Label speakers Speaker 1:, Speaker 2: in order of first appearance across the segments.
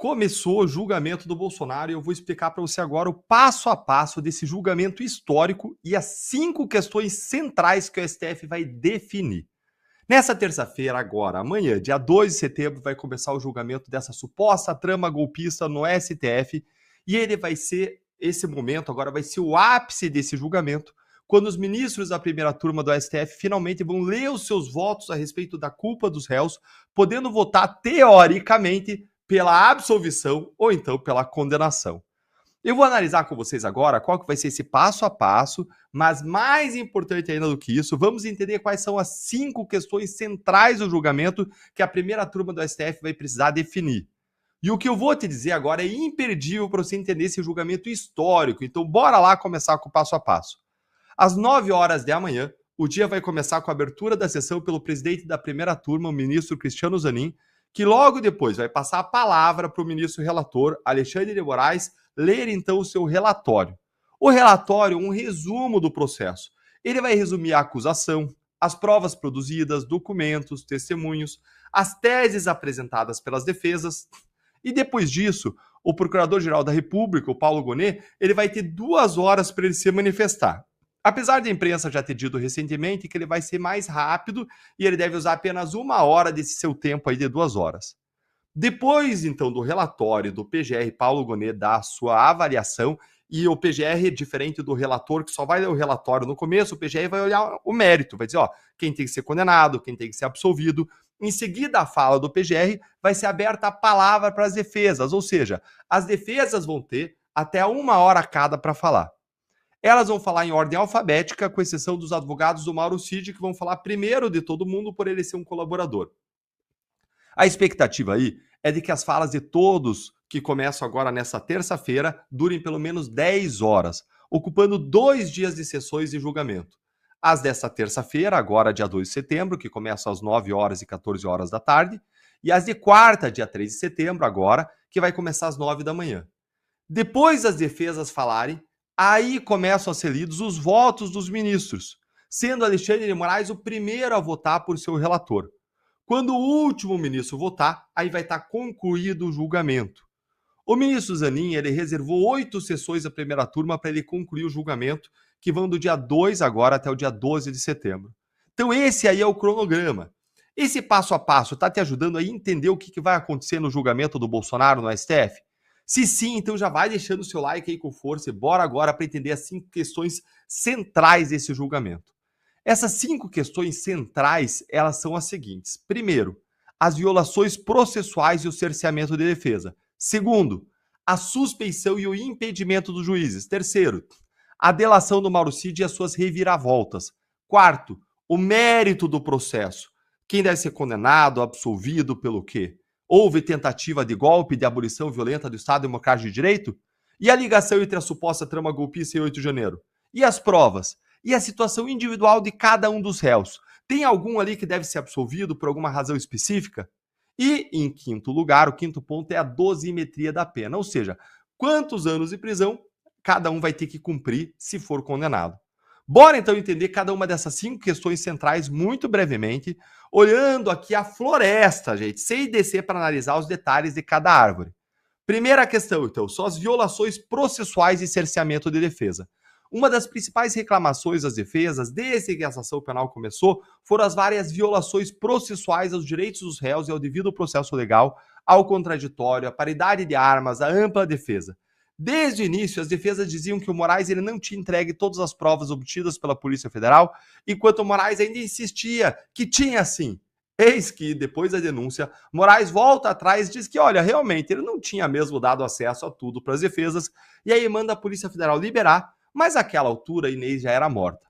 Speaker 1: Começou o julgamento do Bolsonaro e eu vou explicar para você agora o passo a passo desse julgamento histórico e as 5 questões centrais que o STF vai definir. Nessa terça-feira, agora, amanhã, dia 2 de setembro, vai começar o julgamento dessa suposta trama golpista no STF e esse momento agora vai ser o ápice desse julgamento, quando os ministros da primeira turma do STF finalmente vão ler os seus votos a respeito da culpa dos réus, podendo votar teoricamente pela absolvição ou então pela condenação. Eu vou analisar com vocês agora qual que vai ser esse passo a passo, mas mais importante ainda do que isso, vamos entender quais são as 5 questões centrais do julgamento que a primeira turma do STF vai precisar definir. E o que eu vou te dizer agora é imperdível para você entender esse julgamento histórico, então bora lá começar com o passo a passo. Às 9 horas da manhã, o dia vai começar com a abertura da sessão pelo presidente da primeira turma, o ministro Cristiano Zanin, que logo depois vai passar a palavra para o ministro relator, Alexandre de Moraes, ler então o seu relatório. O relatório é um resumo do processo. Ele vai resumir a acusação, as provas produzidas, documentos, testemunhos, as teses apresentadas pelas defesas. E depois disso, o Procurador-Geral da República, o Paulo Gonet, ele vai ter 2 horas para ele se manifestar. Apesar da imprensa já ter dito recentemente que ele vai ser mais rápido e ele deve usar apenas 1 hora desse seu tempo aí de 2 horas. Depois, então, do relatório do PGR, Paulo Gonet dá a sua avaliação e o PGR, diferente do relator, que só vai ler o relatório no começo, o PGR vai olhar o mérito, vai dizer, ó, quem tem que ser condenado, quem tem que ser absolvido. Em seguida, a fala do PGR vai ser aberta a palavra para as defesas, ou seja, as defesas vão ter até 1 hora cada para falar. Elas vão falar em ordem alfabética, com exceção dos advogados do Mauro Cid, que vão falar primeiro de todo mundo por ele ser um colaborador. A expectativa aí é de que as falas de todos que começam agora nessa terça-feira durem pelo menos 10 horas, ocupando 2 dias de sessões de julgamento. As dessa terça-feira, agora dia 2 de setembro, que começam às 9 horas e 14 horas da tarde, e as de quarta, dia 3 de setembro, agora, que vai começar às 9 da manhã. Depois das defesas falarem, aí começam a ser lidos os votos dos ministros, sendo Alexandre de Moraes o primeiro a votar por seu relator. Quando o último ministro votar, aí vai estar concluído o julgamento. O ministro Zanin, ele reservou 8 sessões da primeira turma para ele concluir o julgamento, que vão do dia 2 agora até o dia 12 de setembro. Então esse aí é o cronograma. Esse passo a passo está te ajudando a entender o que vai acontecer no julgamento do Bolsonaro no STF? Se sim, então já vai deixando o seu like aí com força e bora agora para entender as 5 questões centrais desse julgamento. Essas 5 questões centrais, elas são as seguintes. Primeiro, as violações processuais e o cerceamento de defesa. Segundo, a suspeição e o impedimento dos juízes. Terceiro, a delação do Mauro Cid e as suas reviravoltas. Quarto, o mérito do processo. Quem deve ser condenado, absolvido, pelo quê? Houve tentativa de golpe, de abolição violenta do Estado Democrático de Direito? E a ligação entre a suposta trama golpista e 8 de janeiro? E as provas? E a situação individual de cada um dos réus? Tem algum ali que deve ser absolvido por alguma razão específica? E, em quinto lugar, o quinto ponto é a dosimetria da pena, ou seja, quantos anos de prisão cada um vai ter que cumprir se for condenado. Bora então entender cada uma dessas 5 questões centrais muito brevemente, olhando aqui a floresta, gente, sem descer para analisar os detalhes de cada árvore. Primeira questão, então, são as violações processuais e cerceamento de defesa. Uma das principais reclamações das defesas, desde que essa ação penal começou, foram as várias violações processuais aos direitos dos réus e ao devido processo legal, ao contraditório, à paridade de armas, à ampla defesa. Desde o início, as defesas diziam que o Moraes ele não tinha entregue todas as provas obtidas pela Polícia Federal, enquanto o Moraes ainda insistia que tinha sim. Eis que, depois da denúncia, Moraes volta atrás e diz que, olha, realmente, ele não tinha mesmo dado acesso a tudo para as defesas, e aí manda a Polícia Federal liberar, mas àquela altura a Inês já era morta.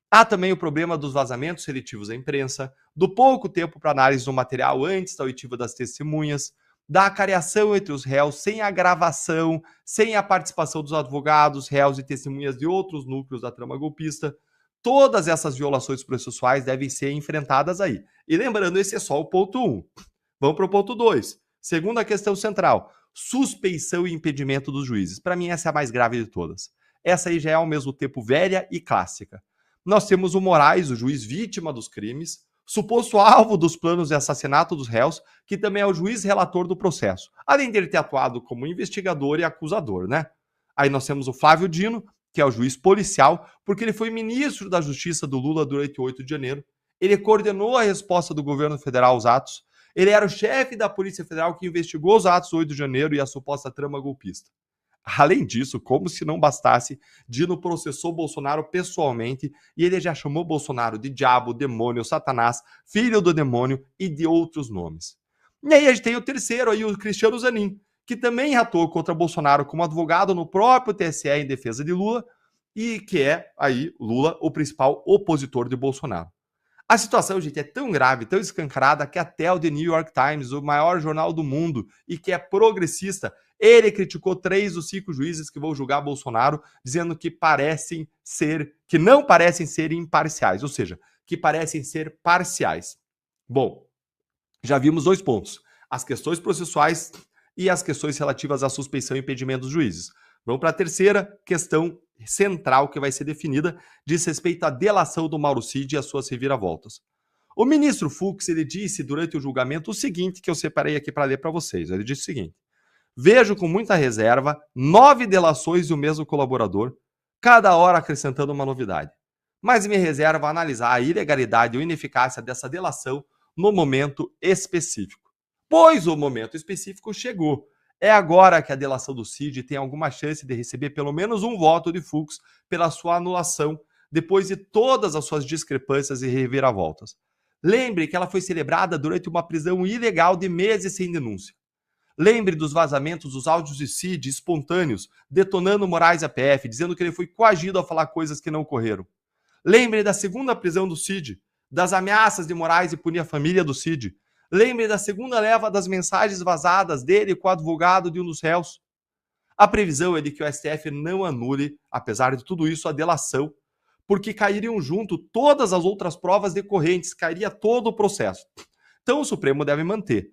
Speaker 1: Há também o problema dos vazamentos seletivos à imprensa, do pouco tempo para análise do material antes da oitiva das testemunhas, da acariação entre os réus sem a gravação, sem a participação dos advogados, réus e testemunhas de outros núcleos da trama golpista. Todas essas violações processuais devem ser enfrentadas aí. E lembrando, esse é só o ponto 1. Vamos para o ponto 2. Segunda questão central, suspeição e impedimento dos juízes. Para mim, essa é a mais grave de todas. Essa aí já é ao mesmo tempo velha e clássica. Nós temos o Moraes, o juiz vítima dos crimes, suposto alvo dos planos de assassinato dos réus, que também é o juiz relator do processo, além de ele ter atuado como investigador e acusador, né? Aí nós temos o Flávio Dino, que é o juiz policial, porque ele foi ministro da Justiça do Lula durante o 8 de janeiro. Ele coordenou a resposta do governo federal aos atos. Ele era o chefe da Polícia Federal que investigou os atos do 8 de janeiro e a suposta trama golpista. Além disso, como se não bastasse, Dino processou Bolsonaro pessoalmente e ele já chamou Bolsonaro de diabo, demônio, satanás, filho do demônio e de outros nomes. E aí a gente tem o terceiro aí, o Cristiano Zanin, que também atuou contra Bolsonaro como advogado no próprio TSE em defesa de Lula e que é aí Lula o principal opositor de Bolsonaro. A situação, gente, é tão grave, tão escancarada, que até o The New York Times, o maior jornal do mundo e que é progressista, ele criticou 3 dos 5 juízes que vão julgar Bolsonaro, dizendo que não parecem ser imparciais, ou seja, que parecem ser parciais. Bom, já vimos 2 pontos, as questões processuais e as questões relativas à suspeição e impedimento dos juízes. Vamos para a terceira questão central que vai ser definida, diz respeito à delação do Mauro Cid e as suas reviravoltas. O ministro Fux, ele disse durante o julgamento o seguinte, que eu separei aqui para ler para vocês. Ele disse o seguinte: vejo com muita reserva 9 delações do mesmo colaborador, cada hora acrescentando uma novidade. Mas me reservo a analisar a ilegalidade ou ineficácia dessa delação no momento específico. Pois o momento específico chegou. É agora que a delação do Cid tem alguma chance de receber pelo menos um voto de Fux pela sua anulação, depois de todas as suas discrepâncias e reviravoltas. Lembre que ela foi celebrada durante uma prisão ilegal de meses sem denúncia. Lembre dos vazamentos dos áudios de Cid espontâneos, detonando Moraes e a PF, dizendo que ele foi coagido a falar coisas que não ocorreram. Lembre da segunda prisão do Cid, das ameaças de Moraes de punir a família do Cid. Lembre da segunda leva das mensagens vazadas dele com o advogado de um dos réus. A previsão é de que o STF não anule, apesar de tudo isso, a delação, porque cairiam junto todas as outras provas decorrentes, cairia todo o processo. Então o Supremo deve manter.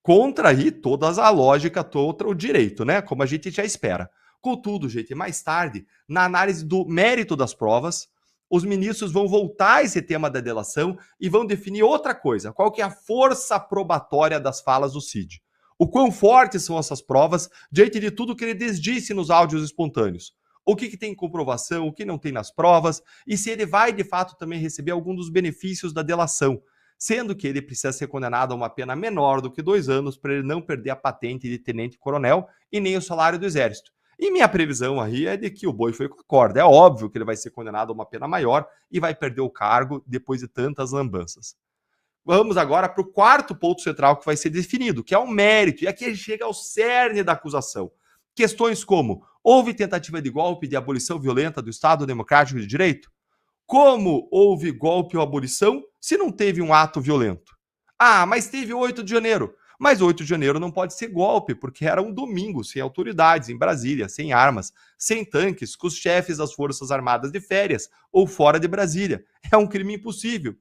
Speaker 1: Contra aí toda a lógica, todo o direito, né? Como a gente já espera. Contudo, gente, mais tarde, na análise do mérito das provas, os ministros vão voltar a esse tema da delação e vão definir outra coisa. Qual que é a força probatória das falas do Cid? O quão fortes são essas provas diante de tudo que ele desdisse nos áudios espontâneos? O que tem comprovação, o que não tem nas provas, e se ele vai, de fato, também receber algum dos benefícios da delação, sendo que ele precisa ser condenado a uma pena menor do que 2 anos para ele não perder a patente de tenente-coronel e nem o salário do Exército. E minha previsão aí é de que o boi foi com a corda. É óbvio que ele vai ser condenado a uma pena maior e vai perder o cargo depois de tantas lambanças. Vamos agora para o quarto ponto central que vai ser definido, que é o mérito. E aqui a gente chega ao cerne da acusação. Questões como: houve tentativa de golpe de abolição violenta do Estado Democrático de Direito? Como houve golpe ou abolição se não teve um ato violento? Ah, mas teve o 8 de janeiro. Mas 8 de janeiro não pode ser golpe, porque era um domingo, sem autoridades, em Brasília, sem armas, sem tanques, com os chefes das Forças Armadas de férias ou fora de Brasília. É um crime impossível.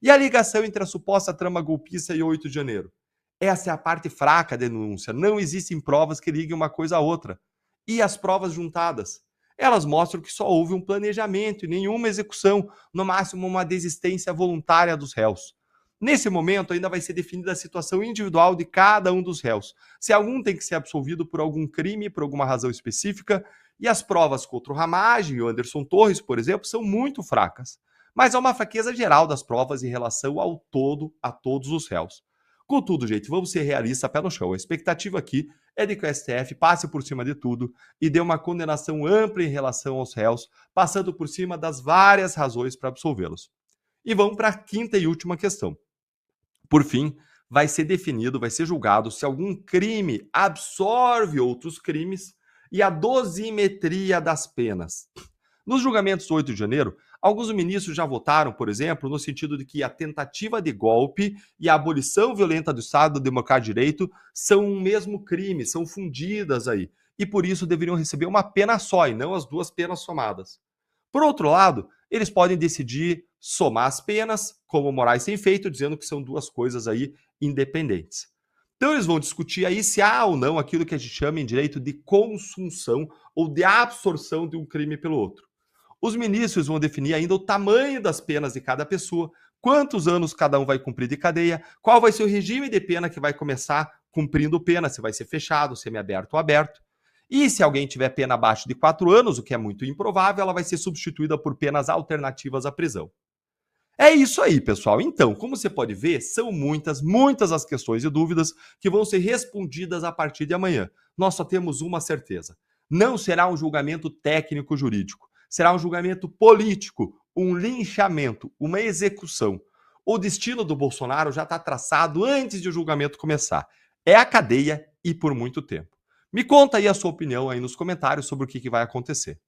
Speaker 1: E a ligação entre a suposta trama golpista e 8 de janeiro? Essa é a parte fraca da denúncia. Não existem provas que liguem uma coisa à outra. E as provas juntadas? Elas mostram que só houve um planejamento e nenhuma execução, no máximo uma desistência voluntária dos réus. Nesse momento, ainda vai ser definida a situação individual de cada um dos réus, se algum tem que ser absolvido por algum crime, por alguma razão específica, e as provas contra o Ramagem e o Anderson Torres, por exemplo, são muito fracas. Mas há uma fraqueza geral das provas em relação ao todo, a todos os réus. Contudo, gente, vamos ser realistas, pé no chão. A expectativa aqui é de que o STF passe por cima de tudo e dê uma condenação ampla em relação aos réus, passando por cima das várias razões para absolvê-los. E vamos para a quinta e última questão. Por fim, vai ser definido, vai ser julgado se algum crime absorve outros crimes e a dosimetria das penas. Nos julgamentos do 8 de janeiro, alguns ministros já votaram, por exemplo, no sentido de que a tentativa de golpe e a abolição violenta do Estado Democrático de Direito são um mesmo crime, são fundidas aí, e por isso deveriam receber uma pena só e não as duas penas somadas. Por outro lado, eles podem decidir somar as penas, como o Moraes tem feito, dizendo que são duas coisas aí independentes. Então eles vão discutir aí se há ou não aquilo que a gente chama em direito de consunção ou de absorção de um crime pelo outro. Os ministros vão definir ainda o tamanho das penas de cada pessoa, quantos anos cada um vai cumprir de cadeia, qual vai ser o regime de pena que vai começar cumprindo pena, se vai ser fechado, semiaberto ou aberto. E se alguém tiver pena abaixo de 4 anos, o que é muito improvável, ela vai ser substituída por penas alternativas à prisão. É isso aí, pessoal. Então, como você pode ver, são muitas as questões e dúvidas que vão ser respondidas a partir de amanhã. Nós só temos uma certeza: não será um julgamento técnico-jurídico, será um julgamento político, um linchamento, uma execução. O destino do Bolsonaro já está traçado antes de o julgamento começar. É a cadeia e por muito tempo. Me conta aí a sua opinião aí nos comentários sobre o que vai acontecer.